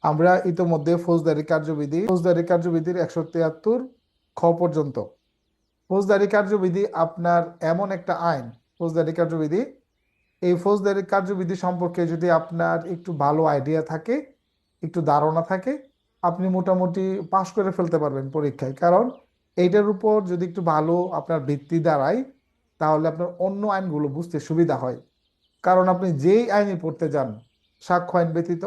আমরা ইতোমধ্যে ফৌজদারি কার্যবিধির 173 খ পর্যন্ত। ফৌজদারি কার্যবিধি আপনার এমন একটা আইন, ফৌজদারি কার্যবিধি, এই ফৌজদারি কার্যবিধি সম্পর্কে যদি আপনার একটু ভালো আইডিয়া থাকে, একটু ধারণা থাকে, আপনি মোটামুটি পাশ করে ফেলতে পারবেন পরীক্ষায়। কারণ এইটার উপর যদি একটু ভালো আপনার ভিত্তি দাঁড়ায়, তাহলে আপনার অন্য আইনগুলো বুঝতে সুবিধা হয়। কারণ আপনি যেই আইনে পড়তে যান, সাক্ষ্য আইন ব্যতীত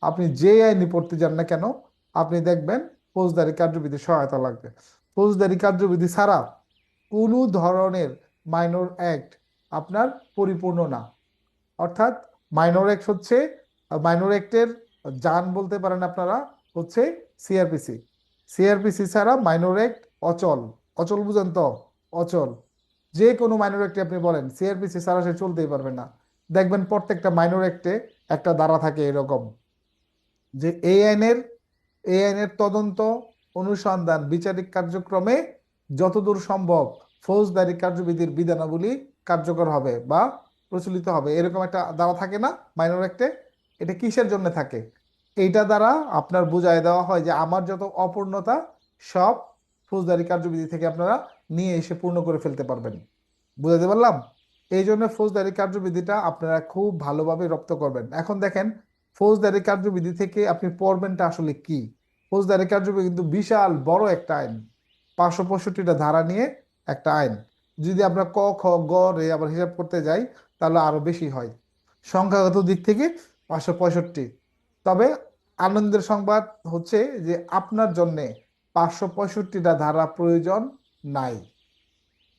আপনি যেই আইনে পড়তে যান না কেন, আপনি দেখবেন ফৌজদারি কার্যবিধির সহায়তা লাগবে। ফৌজদারি কার্যবিধি ছাড়া কোনো ধরনের মাইনর অ্যাক্ট আপনার পরিপূর্ণ না। অর্থাৎ মাইনর অ্যাক্ট হচ্ছে, মাইনর অ্যাক্টের জান বলতে পারেন আপনারা, হচ্ছে সিআরপিসি। সিআরপিসি ছাড়া মাইনর অ্যাক্ট অচল। অচল বুঝেন তো? অচল। যে কোনো মাইনর অ্যাক্টে আপনি বলেন সিআরপিসি ছাড়া সে চলতেই পারবে না। দেখবেন প্রত্যেকটা মাইনর অ্যাক্টে একটা ধারা থাকে এরকম, যে এই আইনের তদন্ত, অনুসন্ধান, বিচারিক কার্যক্রমে যতদূর সম্ভব ফৌজদারি কার্যবিধির বিধানাবলী কার্যকর হবে বা প্রচলিত হবে, এরকম একটা ধারা থাকে না মাইনর অ্যাক্টে? এটা কিসের জন্য থাকে? এইটা দ্বারা আপনার বুঝায় দেওয়া হয় যে আমার যত অপূর্ণতা সব ফৌজদারি কার্যবিধি থেকে আপনারা নিয়ে এসে পূর্ণ করে ফেলতে পারবেন। বুঝাতে পারলাম? এই জন্য ফৌজদারি কার্যবিধিটা আপনারা খুব ভালোভাবে রপ্ত করবেন। এখন দেখেন, ফৌজদারি কার্যবিধি থেকে আপনি পড়বেনটা আসলে কি। ফৌজদারি কার্যবিধি কিন্তু বিশাল বড় একটা আইন, 565টা ধারা নিয়ে একটা আইন। যদি আমরা ক খ গ রে আবার হিসাব করতে যাই, তাহলে আরো বেশি হয়। সংখ্যাগত দিক থেকে 565। তবে আনন্দের সংবাদ হচ্ছে যে আপনার জন্যে 565টা ধারা প্রয়োজন নাই।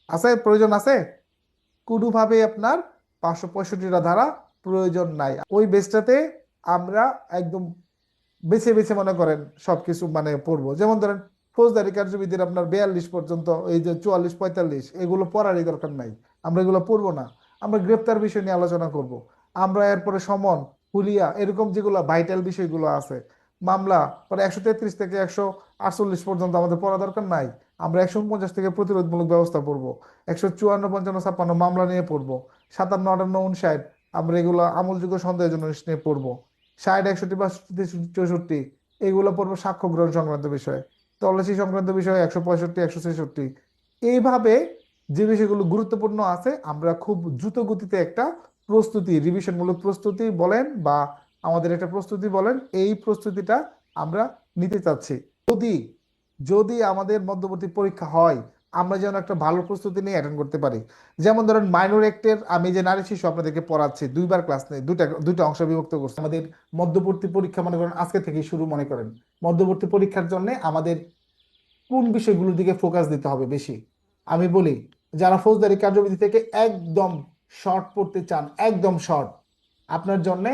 আছে? প্রয়োজন আছে? কোনোভাবে আপনার 565টা ধারা প্রয়োজন নাই। ওই বেসটাতে আমরা একদম বেছে বেছে মনে করেন সবকিছু মানে পড়বো। যেমন ধরেন ফৌজদারি কার্যবিধির আপনার 42 পর্যন্ত, এই যে 44 45, এগুলো পড়ারই দরকার নাই। আমরা এগুলো পড়বো না। আমরা গ্রেপ্তার বিষয় নিয়ে আলোচনা করব। আমরা এরপরে সমন, হুলিয়া, এরকম যেগুলো ভাইটাল বিষয়গুলো আছে, মামলা, পরে 133 থেকে 148 পর্যন্ত আমাদের পড়া দরকার নাই। আমরা 149 থেকে প্রতিরোধমূলক ব্যবস্থা পড়বো, 154 55 56 মামলা নিয়ে পড়বো, 57 58 59 আমরা এগুলো আমলযোগ্য সন্দেহজনক নিয়ে পড়বো, 60 61 62 63 এগুলো পড়বো সাক্ষ্য গ্রহণ সংক্রান্ত বিষয়, তল্লাশি সংক্রান্ত বিষয় 165 166। এইভাবে যে বিষয়গুলো গুরুত্বপূর্ণ আছে আমরা খুব দ্রুত গতিতে একটা প্রস্তুতি, রিভিশনমূলক প্রস্তুতি বলেন বা আমাদের একটা প্রস্তুতি বলেন, এই প্রস্তুতিটা আমরা নিতে চাচ্ছি। যদি যদি আমাদের মধ্যবর্তী পরীক্ষা হয়, আমরা যেন একটা ভালো প্রস্তুতি নিয়ে অ্যাটেন্ড করতে পারি। যেমন ধরেন মাইনর অ্যাক্টের আমি যে নারী শিশু আপনাদেরকে পড়াচ্ছি, দুইবার ক্লাস নেই, দুইটা দুইটা অংশ বিভক্ত করছি। আমাদের মধ্যবর্তী পরীক্ষা মনে করেন আজকে থেকে শুরু, মনে করেন মধ্যবর্তী পরীক্ষার জন্য আমাদের কোন বিষয়গুলোর দিকে ফোকাস দিতে হবে বেশি। আমি বলি, যারা ফৌজদারি কার্যবিধি থেকে একদম শর্ট পড়তে চান, একদম শর্ট, আপনার জন্য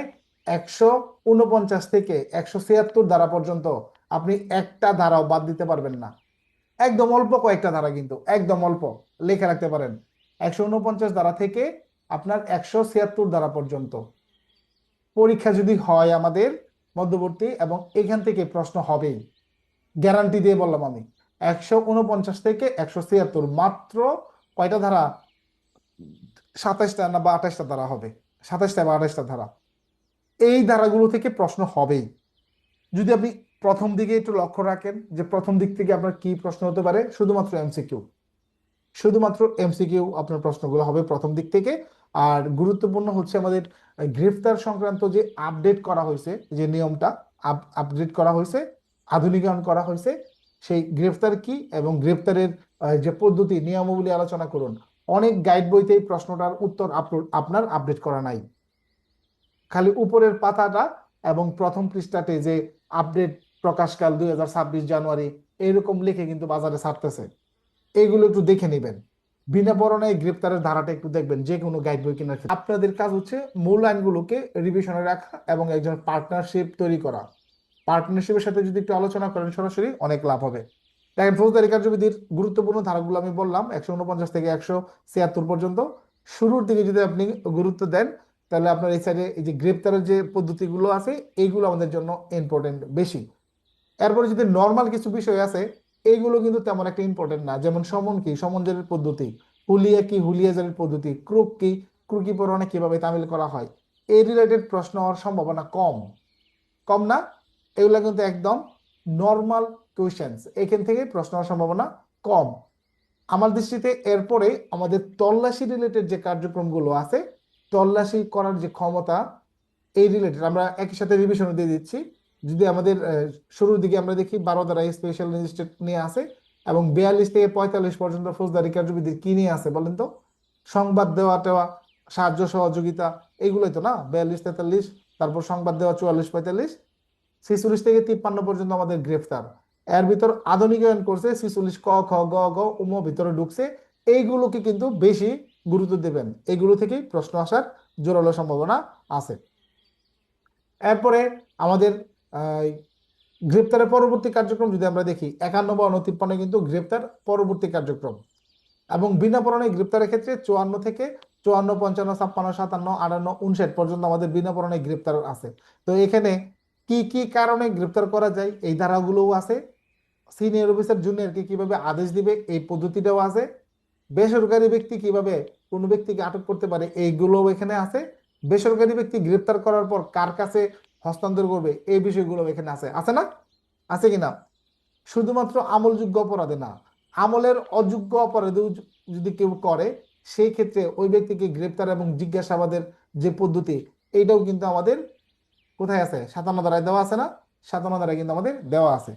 149 থেকে 176 ধারা পর্যন্ত আপনি একটা ধারাও বাদ দিতে পারবেন না। একদম অল্প কয়েকটা ধারা, কিন্তু একদম অল্প, লেখা রাখতে পারেন। 149 ধারা থেকে আপনার 176 ধারা পর্যন্ত পরীক্ষা যদি হয় আমাদের মধ্যবর্তী, এবং এখান থেকে প্রশ্ন হবেই, গ্যারান্টি দিয়ে বললাম আমি। 149 থেকে 176, মাত্র কয়টা ধারা? 27টা না বা 28টা ধারা হবে, 27টা বা 28টা ধারা। এই ধারাগুলো থেকে প্রশ্ন হবেই। যদি আপনি প্রথম দিকে একটু লক্ষ্য রাখেন যে প্রথম দিক থেকে আপনার কি প্রশ্ন হতে পারে, শুধুমাত্র এমসিকিউ, শুধুমাত্র এমসিকিউ আপনার প্রশ্নগুলো হবে প্রথম দিক থেকে। আর গুরুত্বপূর্ণ হচ্ছে আমাদের গ্রেফতার সংক্রান্ত যে আপডেট করা হয়েছে, যে নিয়মটা আপডেট করা হয়েছে, আধুনিকায়ন করা হয়েছে, সেই গ্রেফতার কি এবং গ্রেফতারের যে পদ্ধতি, নিয়মাবলী আলোচনা করুন। অনেক গাইড বইতেই প্রশ্নটার উত্তর আপনার আপডেট করা নাই। খালি উপরের পাতাটা এবং প্রথম পৃষ্ঠাতে যে আপডেট প্রকাশকাল 2026 জানুয়ারি এরকম লিখে কিন্তু বাজারে ছাড়তেছে, এইগুলো একটু দেখে নেবেন। বিনা পরনায় গ্রেপ্তারের ধারাটা একটু দেখবেন যে কোনো গাইড বই কেনার ক্ষেত্রে। আপনাদের কাজ হচ্ছে মূল আইনগুলোকে রিভিশনে রাখা এবং একজন পার্টনারশিপ তৈরি করা। পার্টনারশিপের সাথে যদি একটু আলোচনা করেন সরাসরি, অনেক লাভ হবে। দেখেন, ফৌজদারি কার্যবিধির গুরুত্বপূর্ণ ধারাগুলো আমি বললাম 149 থেকে 176 পর্যন্ত। শুরুর দিকে যদি আপনি গুরুত্ব দেন, তাহলে আপনার এই সাইডে এই যে গ্রেপ্তারের যে পদ্ধতিগুলো আছে, এইগুলো আমাদের জন্য ইম্পর্টেন্ট বেশি। এরপরে যদি নর্মাল কিছু বিষয় আছে, এইগুলো কিন্তু তেমন একটা ইম্পর্টেন্ট না। যেমন সমন কি, সমনজারির পদ্ধতি, হুলিয়া কি, হুলিয়াজারির পদ্ধতি, ক্রুক কি, ক্রুকি পরোয়ানা কিভাবে তামিল করা হয়, এই রিলেটেড প্রশ্ন হওয়ার সম্ভাবনা কম। কম না? এগুলো কিন্তু একদম নর্মাল কোয়েশ্চেন্স, এখান থেকে প্রশ্ন হওয়ার সম্ভাবনা কম আমার দৃষ্টিতে। এরপরে আমাদের তল্লাশি রিলেটেড যে কার্যক্রমগুলো আছে, তল্লাশি করার যে ক্ষমতা, এই রিলেটেড আমরা একই সাথে রিভিশন দিয়ে দিচ্ছি। যদি আমাদের শুরুর দিকে আমরা দেখি 12 ধারা স্পেশাল ম্যাজিস্ট্রেট নিয়ে আছে, এবং 42 থেকে 45 পর্যন্ত ফৌজদারি কার্যবিধি কি নিয়ে আছে বলেন তো? সংবাদ দেওয়া টেওয়া, সাহায্য সহযোগিতা, এইগুলোই তো না? 42 43, তারপর সংবাদ দেওয়া 44 45, 46 থেকে 53 পর্যন্ত আমাদের গ্রেফতার। এর ভিতর আধুনিকায়ন করছে 46 ক খ গ ঘ উম ভিতরে ঢুকছে। এইগুলোকে কিন্তু বেশি গুরুত্ব দেবেন, এগুলো থেকেই প্রশ্ন আসার জোরালো সম্ভাবনা আছে। এরপরে আমাদের আহ, গ্রেপ্তারের পরবর্তী কার্যক্রম যদি আমরা দেখি, 51, 52, 53 কিন্তু গ্রেপ্তার পরবর্তী কার্যক্রম। এবং বিনা পরোয়ানায় গ্রেপ্তারের ক্ষেত্রে 54 থেকে 54, 55, 56, 57, 58, 59 পর্যন্ত আমাদের বিনা পরোয়ানায় গ্রেপ্তার আছে। তো এখানে কি কি কারণে গ্রেপ্তার করা যায় এই ধারাগুলোও আছে। সিনিয়র অফিসার জুনিয়রকে কিভাবে আদেশ দিবে এই পদ্ধতিটাও আছে। বেসরকারি ব্যক্তি কিভাবে কোনো ব্যক্তিকে আটক করতে পারে এইগুলোও এখানে আছে। বেসরকারি ব্যক্তি গ্রেপ্তার করার পর কার কাছে হস্তান্তর করবে এই বিষয়গুলো এখানে আছে, আছে না? আছে কিনা? শুধুমাত্র আমলযোগ্য অপরাধে না, আমলের অযোগ্য অপরাধে যদি কেউ করে, সেই ক্ষেত্রে ওই ব্যক্তিকে গ্রেপ্তার এবং জিজ্ঞাসাবাদের যে পদ্ধতি, এইটাও কিন্তু আমাদের কোথায় আছে? 57 ধারায় দেওয়া আছে না? 57 ধারায় কিন্তু আমাদের দেওয়া আছে।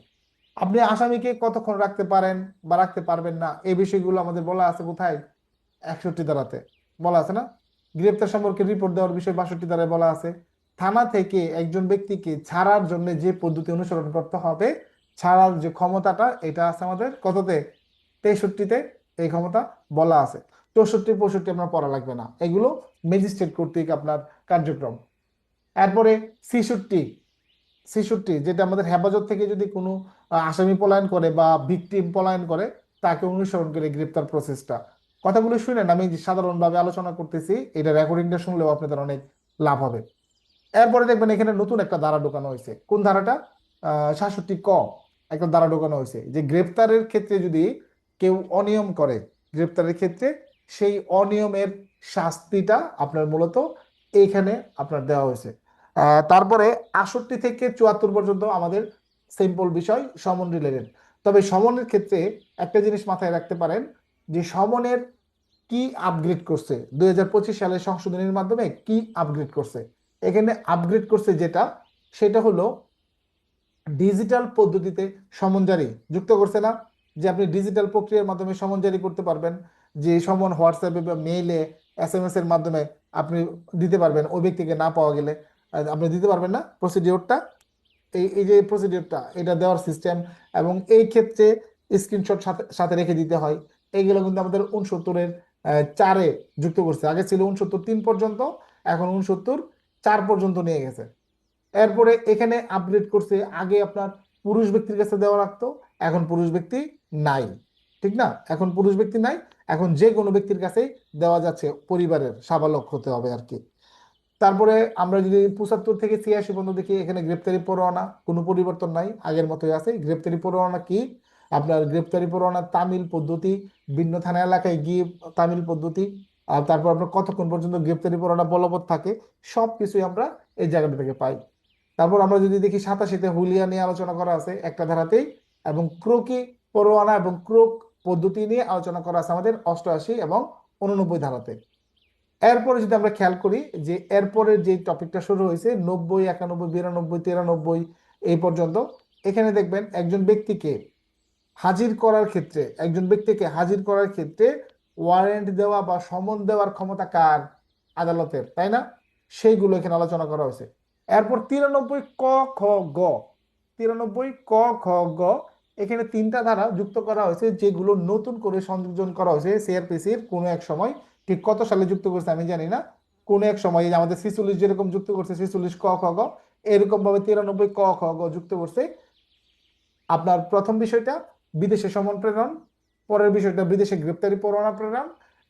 আপনি আসামিকে কতক্ষণ রাখতে পারেন বা রাখতে পারবেন না, এই বিষয়গুলো আমাদের বলা আছে কোথায়? 61 ধারাতে বলা আছে না? গ্রেপ্তার সম্পর্কে রিপোর্ট দেওয়ার বিষয় 62 ধারায় বলা আছে। থানা থেকে একজন ব্যক্তিকে ছাড়ার জন্য যে পদ্ধতি অনুসরণ করতে হবে, ছাড়ার যে ক্ষমতাটা, এটা আছে আমাদের কততে? 63-তে এই ক্ষমতা বলা আছে। 64, 65 আপনার পড়া লাগবে না, এগুলো ম্যাজিস্ট্রেট কর্তৃক আপনার কার্যক্রম। এরপরে 66, 66 যেটা আমাদের হেফাজত থেকে যদি কোনো আসামি পলায়ন করে বা ভিকটিম পলায়ন করে, তাকে অনুসরণ করে গ্রেপ্তার প্রসেসটা। কথাগুলো শুনেন, আমি সাধারণভাবে আলোচনা করতেছি, এটা রেকর্ডিংটা শুনলেও আপনাদের অনেক লাভ হবে। এরপরে দেখবেন এখানে নতুন একটা ধারা ঢোকানো হয়েছে। কোন ধারাটা? 66 ক একটা ধারা ঢোকানো হয়েছে, যে গ্রেপ্তারের ক্ষেত্রে যদি কেউ অনিয়ম করে, গ্রেপ্তারের ক্ষেত্রে সেই অনিয়মের শাস্তিটা আপনার মূলত এইখানে আপনার দেওয়া হয়েছে। তারপরে 68 থেকে 74 পর্যন্ত আমাদের সিম্পল বিষয় সমন রিলেটেড। তবে সমনের ক্ষেত্রে একটা জিনিস মাথায় রাখতে পারেন, যে সমনের কি আপগ্রেড করছে 2025 সালের সংশোধনীর মাধ্যমে, কি আপগ্রেড করছে। এখানে আপগ্রেড করছে যেটা, সেটা হলো ডিজিটাল পদ্ধতিতে সমন জারি যুক্ত করছে না? যে আপনি ডিজিটাল প্রক্রিয়ার মাধ্যমে সমন জারি করতে পারবেন, যে সমন হোয়াটসঅ্যাপে বা মেইলে, SMS এর মাধ্যমে আপনি দিতে পারবেন ওই ব্যক্তিকে না পাওয়া গেলে। আপনি দিতে পারবেন না প্রসিডিওরটা, এই এই যে প্রসিডিওরটা, এটা দেওয়ার সিস্টেম, এবং এই ক্ষেত্রে স্ক্রিনশট সাথে সাথে রেখে দিতে হয়। এইগুলো কিন্তু আমাদের 69-এর 4-এ যুক্ত করছে। আগে ছিল 69-3 পর্যন্ত, এখন 69-4 পর্যন্ত নিয়ে গেছে। এরপরে এখানে আপগ্রেড করছে, আগে আপনার পুরুষ ব্যক্তির কাছে দেওয়া রাখতো, এখন পুরুষ ব্যক্তি নাই, ঠিক না? এখন পুরুষ ব্যক্তি নাই, এখন যে কোনো ব্যক্তির কাছেই দেওয়া যাচ্ছে, পরিবারের সাবালক হতে হবে আর কি। তারপরে আমরা যদি 75 থেকে 86 পর্যন্ত দেখি, এখানে গ্রেপ্তারি পরোয়ানা কোনো পরিবর্তন নাই, আগের মতোই আছে। গ্রেপ্তারি পরোয়ানা কি? আপনার গ্রেপ্তারি পরোয়ানা তামিল পদ্ধতি, ভিন্ন থানা এলাকায় গিয়ে তামিল পদ্ধতি, আর তারপর আপনার কতক্ষণ পর্যন্ত গ্রেপ্তারি পরোয়ানা বলবৎ থাকে, সবকিছুই আমরা এই জায়গাটা থেকে পাই। তারপর আমরা যদি দেখি 87-তে হুলিয়া নিয়ে আলোচনা করা আছে একটা ধারাতেই, এবং ক্রোকি পরোয়ানা এবং ক্রোক পদ্ধতি নিয়ে আলোচনা করা আছে আমাদের 88 এবং 89 ধারাতে। এরপরে যদি আমরা খেয়াল করি, যে এরপরের যে টপিকটা শুরু হয়েছে 90, 91, 92, 93 এই পর্যন্ত, এখানে দেখবেন একজন ব্যক্তিকে হাজির করার ক্ষেত্রে ওয়ারেন্ট দেওয়া বা সমন দেওয়ার ক্ষমতা কার? আদালতের, তাই না? সেইগুলো এখানে আলোচনা করা হয়েছে। এরপর 93 ক খ গ, 93 ক খ গ, এখানে 3টা ধারা যুক্ত করা হয়েছে, যেগুলো নতুন করে সংযোজন করা হয়েছে সিআরপিসির কোনো এক সময়। ঠিক কত সালে যুক্ত করছে আমি জানি না, কোনো এক সময় এই যে আমাদের 46 যেরকম যুক্ত করছে, 46 ক খ গ, এরকম ভাবে 93 ক খ গ যুক্ত করছে। আপনার প্রথম বিষয়টা বিদেশে সমন প্রেরণ, পরের বিষয়টা বিদেশে গ্রেপ্তারি পরোয়ানা প্রেরণ,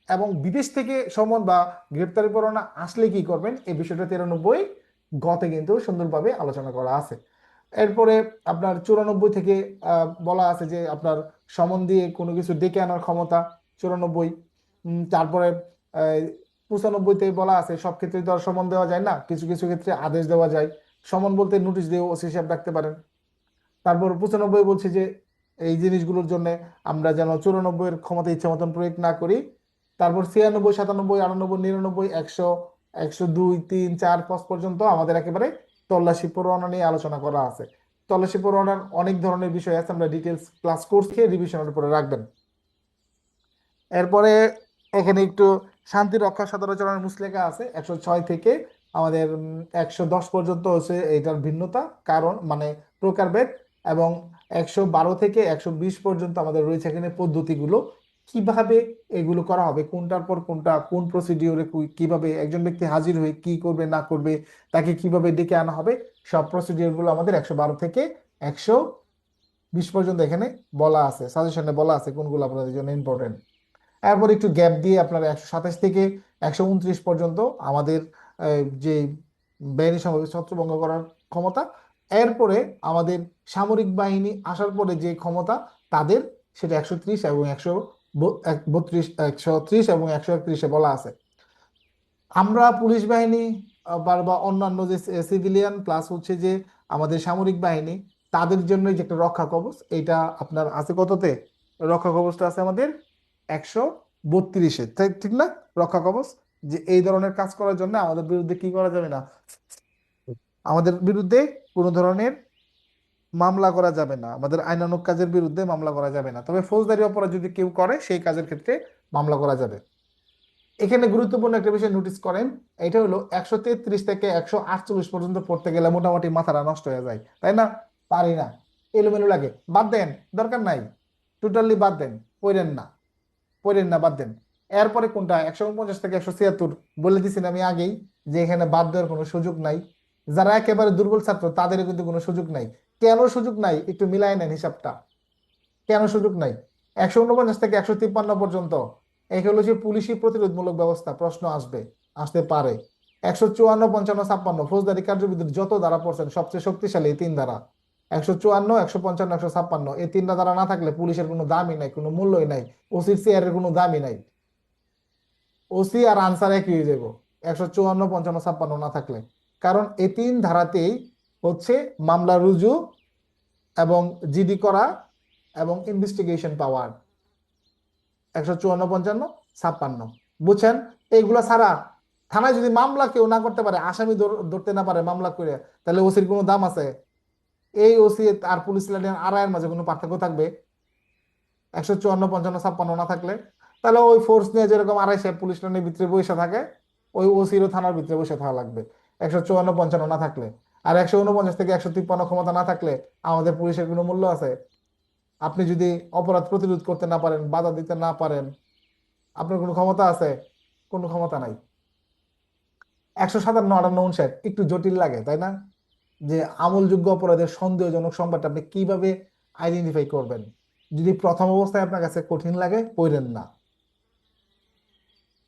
এবং বিদেশ থেকে সমন বা গ্রেপ্তারি পরোয়ানা আসলে কি করবেন, এই বিষয়টা 93 গতে কিন্তু সুন্দরভাবে আলোচনা করা আছে। এরপরে আপনার 94 থেকে বলা আছে যে আপনার সমন দিয়ে কোনো কিছু ডেকে আনার ক্ষমতা, 94। তারপরে 95-তে বলা আছে সব ক্ষেত্রে তো আর সমন দেওয়া যায় না, কিছু কিছু ক্ষেত্রে আদেশ দেওয়া যায়। সমন বলতে নোটিশ দিয়ে ওসি সাহেব ডাকতে পারেন। তারপর 95 বলছে যে এই জিনিসগুলোর জন্য আমরা যেন 94 এর ক্ষমতা ইচ্ছা মতন প্রয়োগ না করি। তারপর 96, 97, 98, 99, 100, 102, 3, 4, 5 পর্যন্ত আমাদের একেবারে তল্লাশি পরোয়ানা নিয়ে আলোচনা করা আছে। তল্লাশি পরোয়ানার অনেক ধরনের বিষয় আছে, আমরা ডিটেলস ক্লাস কোর্স খেয়ে রিভিশনের উপরে রাখবেন। এরপরে এখানে একটু শান্তি রক্ষা সদাচরণের মুসলেখা আছে 106 থেকে আমাদের 110 পর্যন্ত হচ্ছে এটার ভিন্নতা কারণ মানে প্রকারভেদ, এবং 112 থেকে 120 পর্যন্ত আমাদের রয়েছে এখানে পদ্ধতিগুলো, কিভাবে এগুলো করা হবে, কোনটার পর কোনটা, কোন প্রসিডিওরে কিভাবে একজন ব্যক্তি হাজির হয়ে কি করবে না করবে, তাকে কিভাবে ডেকে আনা হবে, সব প্রসিডিওর গুলো আমাদের 112 থেকে 120 পর্যন্ত এখানে বলা আছে, সাজেশনে বলা আছে কোনগুলো আপনাদের জন্য ইম্পর্টেন্ট। এরপর একটু গ্যাপ দিয়ে আপনার 127 থেকে 129 পর্যন্ত আমাদের যে বেআইনি সমাবেশ ছত্রভঙ্গ করার ক্ষমতা। এরপরে আমাদের সামরিক বাহিনী আসার পরে যে ক্ষমতা তাদের, সেটা 130 এবং 132, 130 এবং 131-এ বলা আছে। আমরা পুলিশ বাহিনী বা অন্যান্য যে সিভিলিয়ান প্লাস হচ্ছে যে আমাদের সামরিক বাহিনী, তাদের জন্য যে একটা রক্ষা কবচ, এটা আপনার আছে কততে? রক্ষা কবচটা আছে আমাদের 132-এ, তাই ঠিক না? রক্ষা কবচ, যে এই ধরনের কাজ করার জন্য আমাদের বিরুদ্ধে কি করা যাবে না, আমাদের বিরুদ্ধে কোনো ধরনের মামলা করা যাবে না, আমাদের আইনানুগ কাজের বিরুদ্ধে মামলা করা যাবে না, তবে ফৌজদারি অপরাধ যদি কেউ করে সেই কাজের ক্ষেত্রে মামলা করা যাবে। এখানে গুরুত্বপূর্ণ একটা বিষয় নোটিস করেন, এটা হলো 133 থেকে 148 পর্যন্ত পড়তে গেলে মোটামুটি মাথাটা নষ্ট হয়ে যায়, তাই না? পারি না, এলোমেলো লাগে, বাদ দেন, দরকার নাই, টোটালি বাদ দেন, পড়েন না, পড়েন না, বাদ দেন। এরপরে কোনটা 149 থেকে 176, বলে দিচ্ছেন আমি আগেই যে এখানে বাদ দেওয়ার কোনো সুযোগ নাই, যারা একেবারে দুর্বল ছাত্র তাদের কিন্তু কোনো সুযোগ নাই। কেন সুযোগ নাই একটু মিলাই নেন হিসাবটা, কেন সুযোগ নাই? 149 থেকে 153 পর্যন্ত এগুলো যে পুলিশি প্রতিরোধমূলক ব্যবস্থা, প্রশ্ন আসবে, আসতে পারে। 154, 55, 56 ফৌজদারি কার্যবিধির যত ধারা পড়ছেন সবচেয়ে শক্তিশালী এই 3 ধারা, 154, 155, 156, এই 3টা ধারা না থাকলে পুলিশের কোনো দামই নাই, কোনো মূল্যই নাই, ওসির চেয়ারের কোনো দামই নাই, ওসি আর আনসার একই হয়ে যাবো 154, 55, 56 না থাকলে। কারণ এই 3 ধারাতেই হচ্ছে মামলা রুজু এবং জিডি করা এবং ইনভেস্টিগেশন পাওয়ার, 154, 55, 56, বুঝছেন? এইগুলা ছাড়া থানায় যদি মামলা কেউ না করতে পারে, আসামি ধরতে না পারে মামলা করে, তাহলে ওসির কোনো দাম আছে? এই ওসি আর পুলিশ লাইনের আড়াইয়ের মাঝে কোনো পার্থক্য থাকবে 154, 55, 56 না থাকলে? তাহলে ওই ফোর্স নিয়ে যেরকম আড়াইশে পুলিশ লাইনের ভিতরে বসে থাকে, ওই ওসিরও থানার ভিতরে বসে থাকা লাগবে 154, 55 না থাকলে। আর 149 থেকে 153 ক্ষমতা না থাকলে আমাদের পুলিশের কোনো মূল্য আছে? আপনি যদি অপরাধ প্রতিরোধ করতে না পারেন, বাধা দিতে না পারেন, আপনার কোনো ক্ষমতা আছে? কোনো ক্ষমতা নাই। 157, 58, 59 একটু জটিল লাগে, তাই না? যে আমলযোগ্য অপরাধের সন্দেহজনক সংবাদটা আপনি কিভাবে আইডেন্টিফাই করবেন? যদি প্রথম অবস্থায় আপনার কাছে কঠিন লাগে, পড়েন না।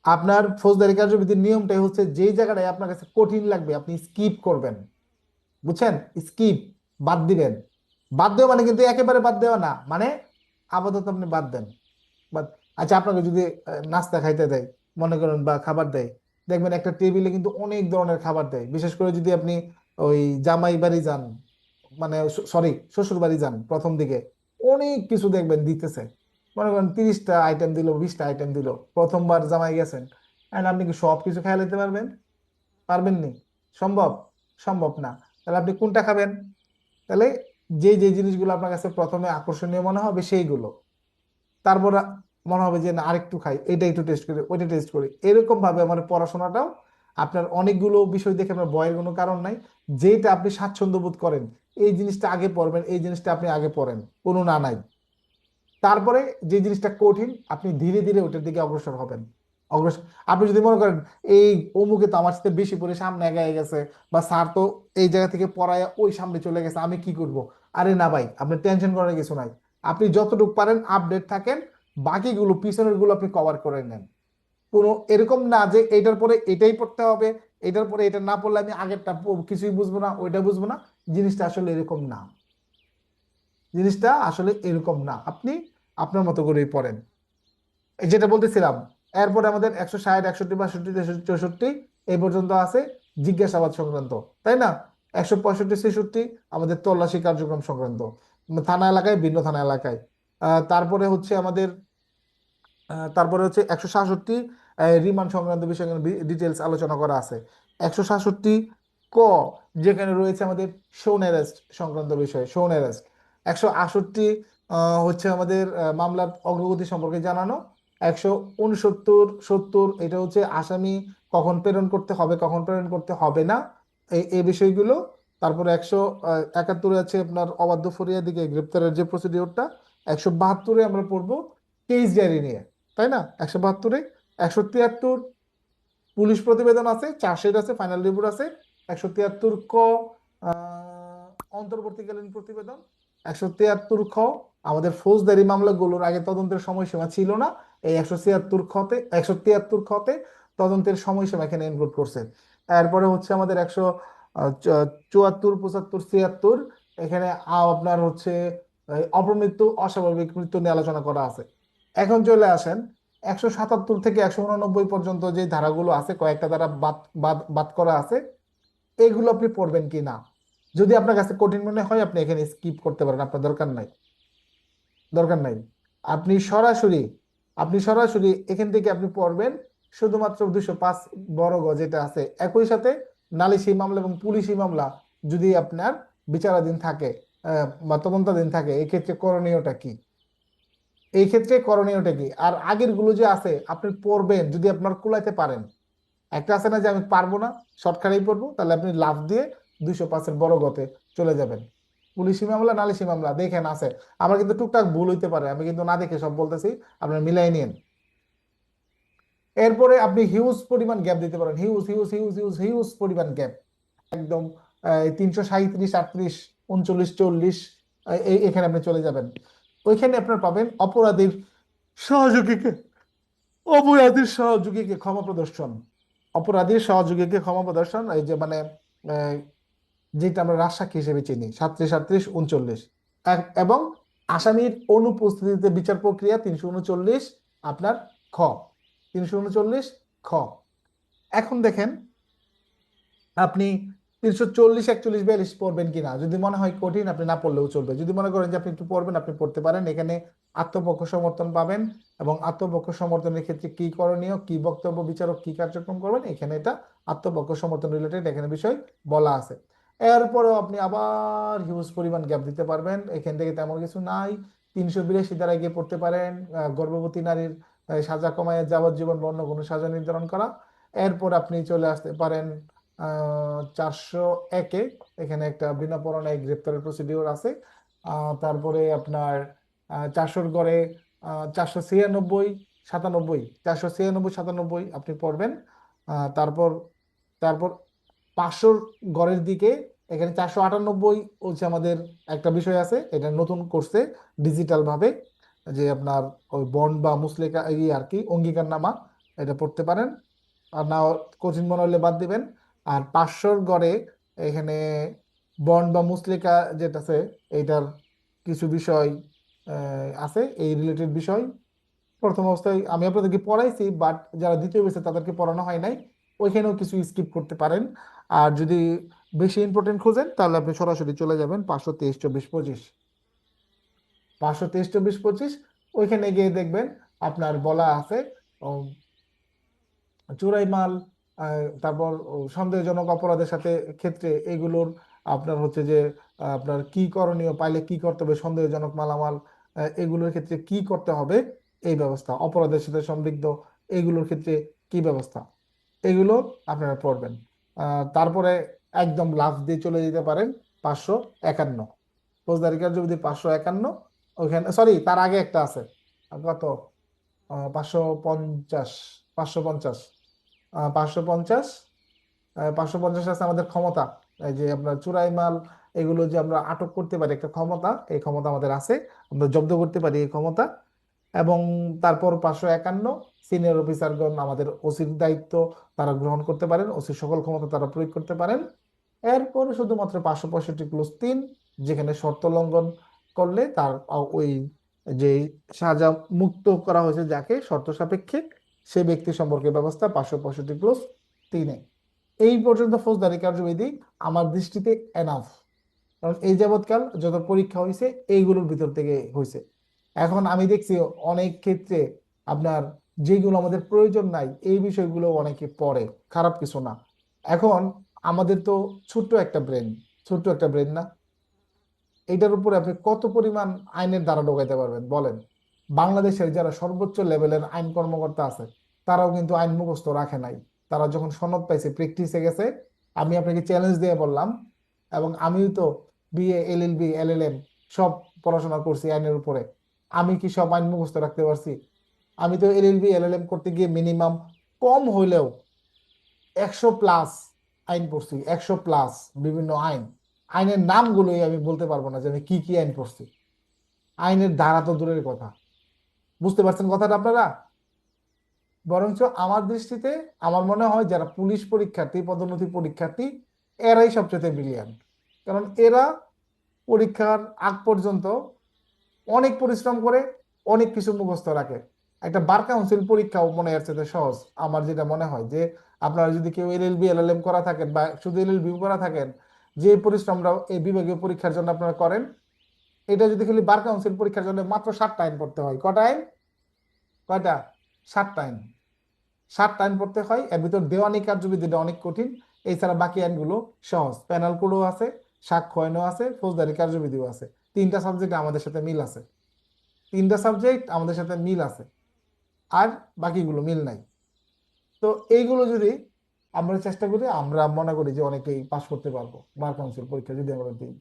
আপনার ফৌজদারি কার্যবিধির নিয়মটাই হচ্ছে যেই জায়গাটায় আপনার কাছে কঠিন লাগবে আপনি স্কিপ করবেন, বুঝছেন? স্কিপ, বাদ দিবেন। বাদ দেওয়া মানে কিন্তু একেবারে বাদ দেওয়া না, মানে আপাতত আপনি বাদ দেন, বাট আচ্ছা আপনাকে যদি নাস্তা খাইতে দেয় মনে করেন বা খাবার দেয়, দেখবেন একটা টেবিলে কিন্তু অনেক ধরনের খাবার দেয়, বিশেষ করে যদি আপনি ওই জামাই বাড়ি যান, মানে সরি শ্বশুর বাড়ি যান, প্রথম দিকে অনেক কিছু দেখবেন দিতেছে, মনে করেন 30টা আইটেম দিল, 20টা আইটেম দিল, প্রথমবার জামাই গেছেন, and আপনি কি সব কিছু খেয়ে নিতে পারবেন? পারবেন নি? সম্ভব? সম্ভব না। তাহলে আপনি কোনটা খাবেন? তাহলে যে যে জিনিসগুলো আপনার কাছে প্রথমে আকর্ষণীয় মনে হবে সেইগুলো, তারপর মনে হবে যে না আরেকটু খাই, এটা একটু টেস্ট করি, ওইটা টেস্ট করি, এরকম ভাবে আমার পড়াশোনাটাও আপনার অনেকগুলো বিষয় দেখে আপনার ভয়ের কোনো কারণ নাই, যেটা আপনি স্বাচ্ছন্দ্য বোধ করেন এই জিনিসটা আগে পড়বেন, এই জিনিসটা আপনি আগে পড়েন, কোনো না নাই। তারপরে যে জিনিসটা কঠিন আপনি ধীরে ধীরে ওটার দিকে অগ্রসর হবেন। অগ্রসর, আপনি যদি মনে করেন এই অমুকে তো আমার সাথে বেশি পড়ে সামনে এগিয়ে গেছে, বা স্যার তো এই জায়গা থেকে পড়ায় ওই সামনে চলে গেছে, আমি কি করব? আরে না ভাই, আপনি টেনশন করার কিছু নাই, আপনি যতটুকু পারেন আপডেট থাকেন, বাকিগুলো পিছনের গুলো আপনি কভার করে নেন। কোনো এরকম না যে এটার পরে এটাই পড়তে হবে, এটার পরে এটা না পড়লে আমি আগেরটা কিছুই বুঝবো না, ওইটা বুঝবো না, জিনিসটা আসলে এরকম না, জিনিসটা আসলে এরকম না, আপনি আপনার মতো করেই পড়েন। এই যেটা বলতেছিলাম, এরপরে আমাদের 160, 61, 62, 63, 64 এই পর্যন্ত আছে জিজ্ঞাসাবাদ সংক্রান্ত, তাই না? 165-66 আমাদের তল্লাশি কার্যক্রম সংক্রান্ত, থানা এলাকায়, ভিন্ন থানা এলাকায়। তারপরে হচ্ছে আমাদের 167 রিমান্ড সংক্রান্ত বিষয়ে ডিটেলস আলোচনা করা আছে। 167 ক, যেখানে রয়েছে আমাদের শোন অ্যারেস্ট সংক্রান্ত বিষয়, শোন অ্যারেস্ট। 168 হচ্ছে আমাদের মামলার অগ্রগতি সম্পর্কে জানানো। 169-70 এটা হচ্ছে আসামি কখন প্রেরণ করতে হবে, কখন প্রেরণ করতে হবে না, এই বিষয়গুলো। তারপরে 171 আছে আপনার অবাধ্য ফরিয়াদিকে গ্রেপ্তারের যে প্রসিডিওরটা। 172 আমরা পড়বো কেস ডায়েরি নিয়ে, তাই না? 172। 173 পুলিশ প্রতিবেদন আছে, চার্জশিট আছে, ফাইনাল রিপোর্ট আছে। 173 ক অন্তর্বর্তীকালীন প্রতিবেদন। 173 খ আমাদের ফৌজদারি মামলাগুলোর আগে তদন্তের সময়সীমা ছিল না, এই 173 খতে তদন্তের সময়সীমা এখানে ইনক্লুড করছে। এরপরে হচ্ছে আমাদের 174, 75, 76 এখানে আপনার হচ্ছে অপমৃত্যু, অস্বাভাবিক মৃত্যু নিয়ে আলোচনা করা আছে। এখন চলে আসেন 177 থেকে 189 পর্যন্ত যে ধারাগুলো আছে, কয়েকটা ধারা বাদ বাদ বাদ করা আছে, এগুলো আপনি পড়বেন কি না। যদি আপনার কাছে কঠিন মনে হয় আপনি এখানে স্কিপ করতে পারেন, আপনার দরকার নাই, দরকার নাই। আপনি সরাসরি এখান থেকে আপনি পড়বেন শুধুমাত্র 205 বড় গ যেটা আছে। একই সাথে নালিশি মামলা এবং পুলিশি মামলা যদি আপনার বিচারাধীন থাকে বা তদন্তাধীন থাকে, এই ক্ষেত্রে করণীয়টা কি, এই ক্ষেত্রে করণীয়টা কি। আর আগের গুলো যে আছে আপনি পড়বেন যদি আপনার কুলাইতে পারেন। একটা আছে না যে আমি পারবো না, শর্টকাটেই পড়বো, তাহলে আপনি লাফ দিয়ে 205-এর বড় গতে চলে যাবেন। পুলিশি মামলা, নালিশি মামলা দেখেন আছে, আমার কিন্তু টুকটাক ভুল হইতে পারে, আমি কিন্তু না দেখে সব বলতেছি, আপনার মিলাই নিন। এরপরে আপনি হিউজ পরিমাণ গ্যাপ দিতে পারেন, huge huge huge huge huge পরিমাণ গ্যাপ, একদম 337, 38, 39, 40 এখানে আপনি চলে যাবেন। ওইখানে আপনার পাবেন অপরাধীর সহযোগীকে ক্ষমা প্রদর্শন। অপরাধীর সহযোগীকে ক্ষমা প্রদর্শন, এই যে মানে আহ, যেটা আমরা রাজসাক্ষী হিসেবে চিনি, 37, 38, 39। এবং আসামির অনুপস্থিতিতে বিচার প্রক্রিয়া 339 আপনার খ, 339 খ। এখন দেখেন আপনি 340, 41, 42 পড়বেন কিনা। যদি মনে হয় কঠিন আপনি না পড়লেও চলবে, যদি মনে করেন যে আপনি একটু পড়বেন আপনি পড়তে পারেন। এখানে আত্মপক্ষ সমর্থন পাবেন এবং আত্মপক্ষ সমর্থনের ক্ষেত্রে কি করণীয়, কি বক্তব্য, বিচারক কি কার্যক্রম করবেন, এখানে এটা আত্মপক্ষ সমর্থন রিলেটেড এখানে বিষয় বলা আছে। এরপরেও আপনি আবার হিউজ পরিমাণ গ্যাপ দিতে পারবেন, এখান থেকে তেমন কিছু নাই। 382 দ্বারা গিয়ে পড়তে পারেন গর্ভবতী নারীর সাজা কমায় যাবজ্জীবন বা অন্য কোনো সাজা নির্ধারণ করা। এরপর আপনি চলে আসতে পারেন 401-এ, এখানে একটা বিনা পরোয়ানায় গ্রেপ্তারের প্রসিডিওর আছে। তারপরে আপনার 400-র গড়ে 496, 97, 496, 97 আপনি পড়বেন। তারপর তারপর 500-র গড়ের দিকে এখানে 498 হচ্ছে আমাদের একটা বিষয় আছে, এটা নতুন করছে ডিজিটাল ভাবে, যে আপনার ওই বন্ড বা মুসলেকা এই আর কি অঙ্গীকারনামা, এটা পড়তে পারেন। আর না কঠিন মনে হলে বাদ দিবেন। আর 500-র গড়ে এখানে বন্ড বা মুসলেকা যেটা আছে, এইটার কিছু বিষয় আছে, এই রিলেটেড বিষয় প্রথম অবস্থায় আমি আপনাদেরকে পড়াইছি, বাট যারা দ্বিতীয় বছর তাদেরকে পড়ানো হয় নাই, ওইখানেও কিছু স্কিপ করতে পারেন। আর যদি বেশি ইম্পর্টেন্ট খোঁজেন তাহলে আপনি সরাসরি চলে যাবেন 523, 24, 25, 523, 24, 25, ওইখানে গিয়ে দেখবেন আপনার বলা আছে চোরাই মাল, তারপর সন্দেহজনক অপরাধের সাথে ক্ষেত্রে এগুলোর আপনার হচ্ছে যে আপনার কি করণীয়, পাইলে কি করতে হবে, সন্দেহজনক মালামাল এগুলোর ক্ষেত্রে কি করতে হবে, এই ব্যবস্থা, অপরাধের সাথে সম্পৃক্ত এগুলোর ক্ষেত্রে কি ব্যবস্থা, এগুলো আপনারা পড়বেন। তারপরে একদম লাফ দিয়ে চলে যেতে পারেন 551, ফৌজদারি কার্যবিধি 551। ওইখানে সরি তার আগে একটা আছে, কত 550, 550, 550, 550 আছে আমাদের ক্ষমতা, এই যে আপনার চোরাই মাল এগুলো যে আমরা আটক করতে পারি একটা ক্ষমতা, এই ক্ষমতা আমাদের আছে, আমরা জব্দ করতে পারি এই ক্ষমতা। এবং তারপর 551 সিনিয়র অফিসারগণ আমাদের ওসির দায়িত্ব তারা গ্রহণ করতে পারেন, ওসির সকল ক্ষমতা তারা প্রয়োগ করতে পারেন। এরপরে শুধুমাত্র 565+3 যেখানে শর্ত লঙ্ঘন করলে তার ওই যে সাজা মুক্ত করা হয়েছে যাকে শর্ত সাপেক্ষে সে ব্যক্তি সম্পর্কে ব্যবস্থা 565+3-এ। এই পর্যন্ত ফৌজদারি কার্যবিধি আমার দৃষ্টিতে এনাফ, কারণ এই যাবৎকাল যত পরীক্ষা হয়েছে এইগুলোর ভিতর থেকে হয়েছে। এখন আমি দেখছি অনেক ক্ষেত্রে আপনার যেগুলো আমাদের প্রয়োজন নাই এই বিষয়গুলো অনেকে পড়ে, খারাপ কিছু না। এখন আমাদের তো ছোট্ট একটা ব্রেন না, এটার উপরে আপনি কত পরিমাণ আইনের ধারা ঢোকাইতে পারবেন বলেন? বাংলাদেশের যারা সর্বোচ্চ লেভেলের আইন কর্মকর্তা আছে তারাও কিন্তু আইন মুখস্থ রাখে নাই। তারা যখন সনদ পাইছে, প্র্যাকটিসে গেছে, আমি আপনাকে চ্যালেঞ্জ দিয়ে বললাম, এবং আমিও তো বিএ এলএলবি এলএলএম সব পড়াশোনা করছি আইনের উপরে, আমি কি সব আইন মুখস্থ রাখতে পারছি? আমি তো এলএলবি এলএলএম করতে গিয়ে মিনিমাম কম হইলেও 100+ আইন পড়ছি, 100+ বিভিন্ন আইন। আইনের নামগুলোই আমি বলতে পারবো না যে আমি কি কি আইন পড়ছি, আইনের ধারা তো দূরের কথা। বুঝতে পারছেন কথাটা আপনারা? বরঞ্চ আমার দৃষ্টিতে আমার মনে হয় যারা পুলিশ পরীক্ষার্থী, পদোন্নতি পরীক্ষার্থী, এরাই সবচেয়ে ব্রিলিয়ান্ট। কারণ এরা পরীক্ষার আগ পর্যন্ত অনেক পরিশ্রম করে, অনেক কিছু মুখস্থ রাখে। একটা বার কাউন্সিল পরীক্ষাও মনে হচ্ছে যে সহজ। আমার যেটা মনে হয় যে আপনারা যদি কেউ এলএলবি এলএলএম করা থাকেন বা শুধু এলএলবি করা থাকেন, যে পরিশ্রমটা এই বিভাগীয় পরীক্ষার জন্য আপনারা করেন, এটা যদি খালি বার কাউন্সিল পরীক্ষার জন্য মাত্র 7টা আইন পড়তে হয়। কটা আইন? কয়টা? 7টা আইন। 7টা আইন পড়তে হয়, এর ভিতর দেওয়ানি কার্যবিধিটা অনেক কঠিন। এছাড়া বাকি আইনগুলো সহজ, প্যানাল কোডও আছে, সাক্ষ্য আইনও আছে, ফৌজদারি কার্যবিধিও আছে। 3টা সাবজেক্ট আমাদের সাথে মিল আছে, 3টা সাবজেক্ট আমাদের সাথে মিল আছে, আর বাকিগুলো মিল নাই। তো এইগুলো যদি আমরা চেষ্টা করি, আমরা মনে করি যে অনেকেই পাশ করতে পারবো বার কাউন্সিল পরীক্ষা যদি আমরা দিই।